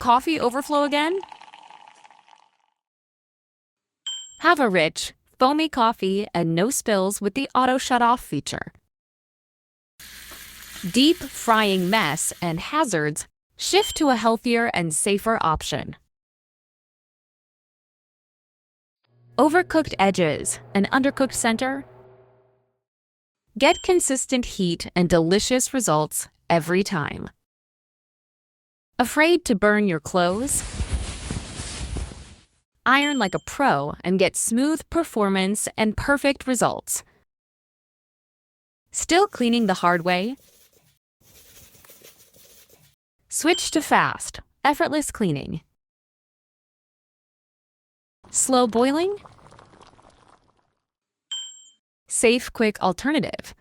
coffee overflow again? Have a rich, foamy coffee and no spills with the auto shut-off feature. Deep frying mess and hazards, shift to a healthier and safer option. Overcooked edges and undercooked center? Get consistent heat and delicious results every time. Afraid to burn your clothes? Iron like a pro and get smooth performance and perfect results. Still cleaning the hard way? Switch to fast, effortless cleaning. Slow boiling? Safe, quick alternative.